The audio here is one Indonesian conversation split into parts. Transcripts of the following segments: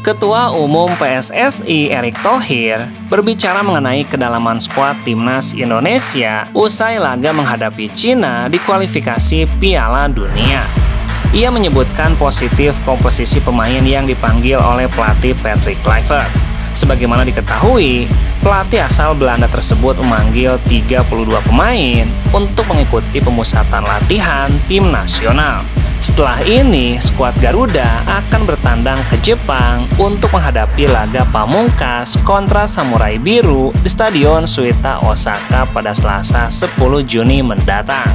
Ketua Umum PSSI Erick Thohir berbicara mengenai kedalaman skuad timnas Indonesia usai laga menghadapi Cina di kualifikasi Piala Dunia. Ia menyebutkan positif komposisi pemain yang dipanggil oleh pelatih Patrick Kluivert. Sebagaimana diketahui, pelatih asal Belanda tersebut memanggil 32 pemain untuk mengikuti pemusatan latihan tim nasional. Setelah ini, skuad Garuda akan bertandang ke Jepang untuk menghadapi laga pamungkas kontra Samurai Biru di Stadion Suita Osaka pada Selasa 10 Juni mendatang.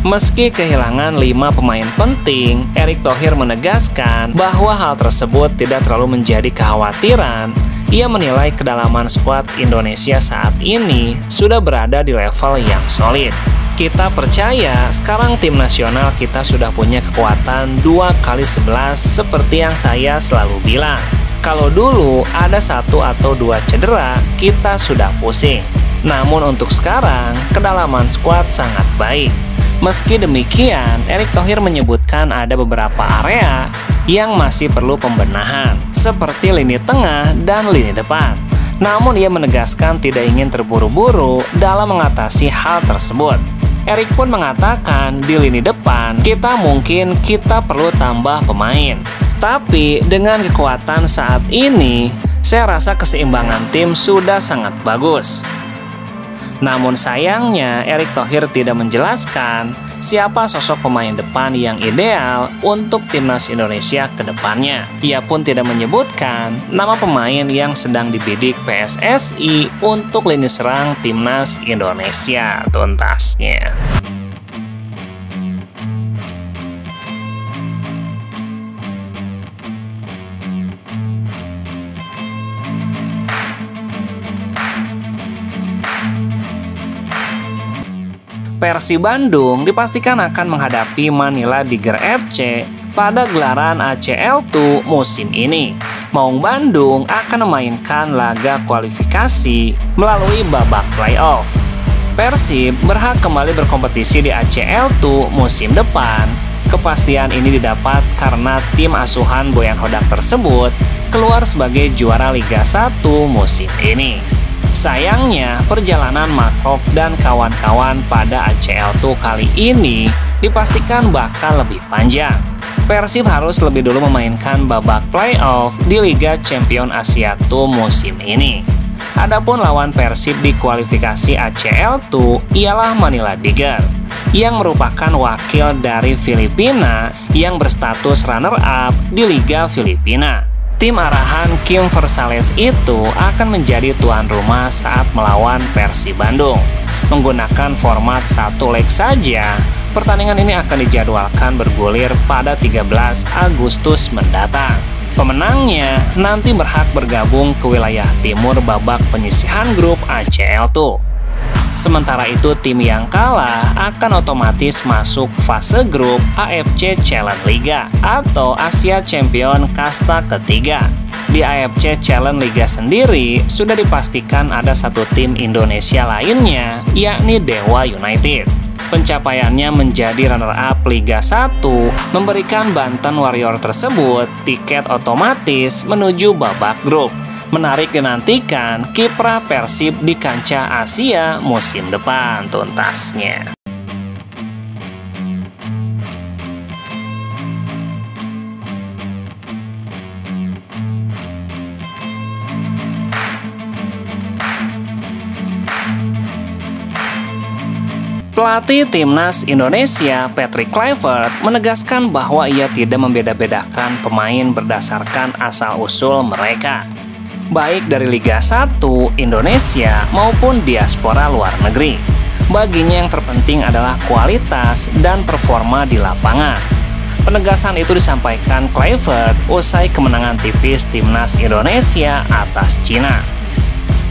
Meski kehilangan 5 pemain penting, Erick Thohir menegaskan bahwa hal tersebut tidak terlalu menjadi kekhawatiran. Ia menilai kedalaman skuad Indonesia saat ini sudah berada di level yang solid. Kita percaya sekarang tim nasional kita sudah punya kekuatan 2x11 seperti yang saya selalu bilang. Kalau dulu ada 1 atau 2 cedera, kita sudah pusing. Namun untuk sekarang, kedalaman skuad sangat baik. Meski demikian, Erick Thohir menyebutkan ada beberapa area yang masih perlu pembenahan, seperti lini tengah dan lini depan. Namun ia menegaskan tidak ingin terburu-buru dalam mengatasi hal tersebut. Erick pun mengatakan di lini depan kita perlu tambah pemain. Tapi dengan kekuatan saat ini, saya rasa keseimbangan tim sudah sangat bagus. Namun sayangnya Erick Thohir tidak menjelaskan siapa sosok pemain depan yang ideal untuk timnas Indonesia ke depannya. Ia pun tidak menyebutkan nama pemain yang sedang dibidik PSSI untuk lini serang timnas Indonesia tuntasnya. Persib Bandung dipastikan akan menghadapi Manila Tiger FC pada gelaran ACL2 musim ini. Maung Bandung akan memainkan laga kualifikasi melalui babak playoff. Persib berhak kembali berkompetisi di ACL2 musim depan. Kepastian ini didapat karena tim asuhan Boyan Hodak tersebut keluar sebagai juara Liga 1 musim ini. Sayangnya, perjalanan Makrop dan kawan-kawan pada ACL2 kali ini dipastikan bakal lebih panjang. Persib harus lebih dulu memainkan babak playoff di Liga Champion Asia 2 musim ini. Adapun lawan Persib di kualifikasi ACL2 ialah Manila Tiger, yang merupakan wakil dari Filipina yang berstatus runner-up di Liga Filipina. Tim arahan Kim Versales itu akan menjadi tuan rumah saat melawan Persib Bandung. Menggunakan format 1 leg saja, pertandingan ini akan dijadwalkan bergulir pada 13 Agustus mendatang. Pemenangnya nanti berhak bergabung ke wilayah timur babak penyisihan grup ACL2. Sementara itu, tim yang kalah akan otomatis masuk fase grup AFC Challenge Liga atau Asia Champion kasta ketiga. Di AFC Challenge Liga sendiri, sudah dipastikan ada 1 tim Indonesia lainnya, yakni Dewa United. Pencapaiannya menjadi runner-up Liga 1 memberikan Banten Warrior tersebut tiket otomatis menuju babak grup. Menarik dinantikan kiprah Persib di kancah Asia musim depan tuntasnya. Pelatih timnas Indonesia Patrick Kluivert menegaskan bahwa ia tidak membeda-bedakan pemain berdasarkan asal-usul mereka, baik dari Liga 1 Indonesia maupun diaspora luar negeri. Baginya yang terpenting adalah kualitas dan performa di lapangan. Penegasan itu disampaikan Kluivert usai kemenangan tipis timnas Indonesia atas Cina.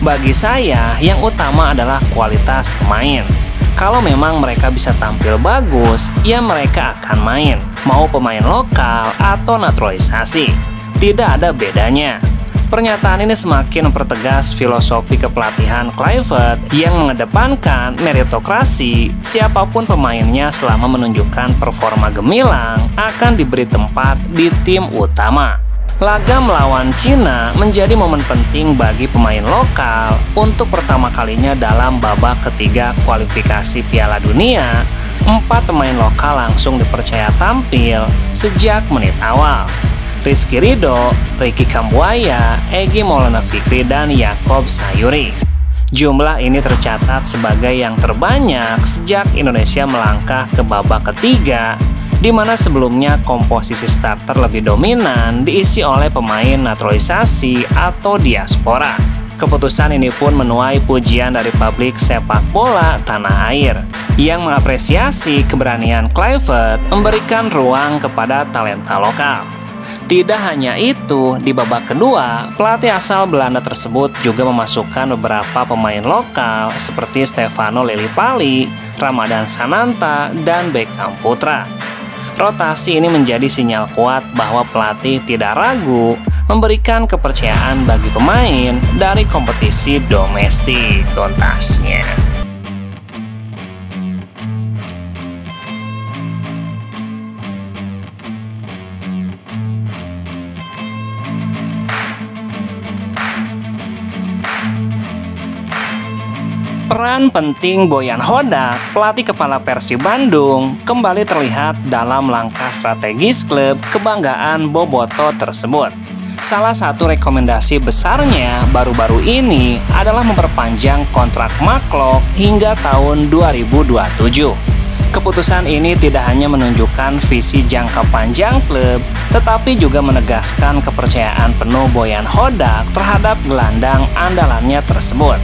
Bagi saya, yang utama adalah kualitas pemain. Kalau memang mereka bisa tampil bagus, ya mereka akan main, mau pemain lokal atau naturalisasi. Tidak ada bedanya. Pernyataan ini semakin mempertegas filosofi kepelatihan Kluivert yang mengedepankan meritokrasi. Siapapun pemainnya selama menunjukkan performa gemilang akan diberi tempat di tim utama. Laga melawan Cina menjadi momen penting bagi pemain lokal untuk pertama kalinya dalam babak ketiga kualifikasi Piala Dunia. 4 pemain lokal langsung dipercaya tampil sejak menit awal. Rizky Ridho, Ricky Kambuaya, Egy Maulana Fikri, dan Yaakob Sayuri. Jumlah ini tercatat sebagai yang terbanyak sejak Indonesia melangkah ke babak ketiga, di mana sebelumnya komposisi starter lebih dominan diisi oleh pemain naturalisasi atau diaspora. Keputusan ini pun menuai pujian dari publik sepak bola tanah air yang mengapresiasi keberanian Kluivert memberikan ruang kepada talenta lokal. Tidak hanya itu, di babak kedua, pelatih asal Belanda tersebut juga memasukkan beberapa pemain lokal seperti Stefano Lillipali, Ramadan Sananta, dan Beckham Putra. Rotasi ini menjadi sinyal kuat bahwa pelatih tidak ragu memberikan kepercayaan bagi pemain dari kompetisi domestik tuntasnya. Peran penting Boyan Hodak, pelatih kepala Persib Bandung, kembali terlihat dalam langkah strategis klub kebanggaan Boboto tersebut. Salah satu rekomendasi besarnya baru-baru ini adalah memperpanjang kontrak Maklok hingga tahun 2027. Keputusan ini tidak hanya menunjukkan visi jangka panjang klub, tetapi juga menegaskan kepercayaan penuh Boyan Hodak terhadap gelandang andalannya tersebut.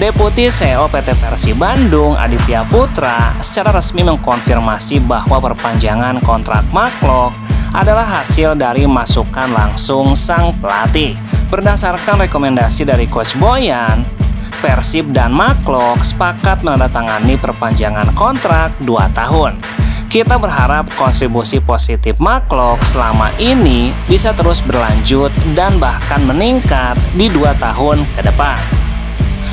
Deputi CEO PT Persib Bandung, Aditya Putra, secara resmi mengkonfirmasi bahwa perpanjangan kontrak Maklok adalah hasil dari masukan langsung sang pelatih. Berdasarkan rekomendasi dari Coach Boyan, Persib dan Maklok sepakat menandatangani perpanjangan kontrak 2 tahun. Kita berharap kontribusi positif Maklok selama ini bisa terus berlanjut dan bahkan meningkat di 2 tahun ke depan.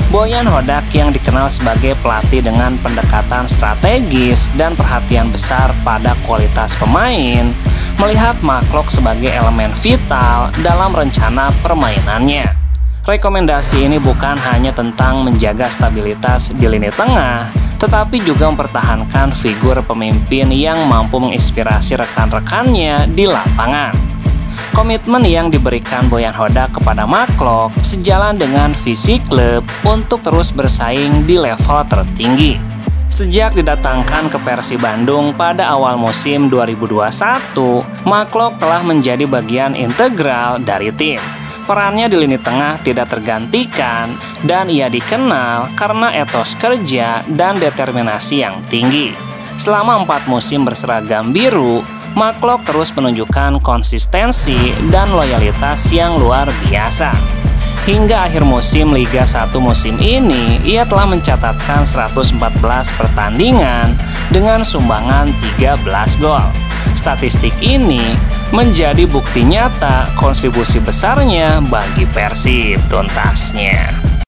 Boyan Hodak yang dikenal sebagai pelatih dengan pendekatan strategis dan perhatian besar pada kualitas pemain, melihat Maklok sebagai elemen vital dalam rencana permainannya. Rekomendasi ini bukan hanya tentang menjaga stabilitas di lini tengah, tetapi juga mempertahankan figur pemimpin yang mampu menginspirasi rekan-rekannya di lapangan. Komitmen yang diberikan Boyan Hodak kepada Maklok sejalan dengan visi klub untuk terus bersaing di level tertinggi. Sejak didatangkan ke Persib Bandung pada awal musim 2021, Maklok telah menjadi bagian integral dari tim. Perannya di lini tengah tidak tergantikan dan ia dikenal karena etos kerja dan determinasi yang tinggi. Selama 4 musim berseragam biru, Maklok terus menunjukkan konsistensi dan loyalitas yang luar biasa. Hingga akhir musim Liga 1 musim ini, ia telah mencatatkan 114 pertandingan dengan sumbangan 13 gol. Statistik ini menjadi bukti nyata kontribusi besarnya bagi Persib tuntasnya.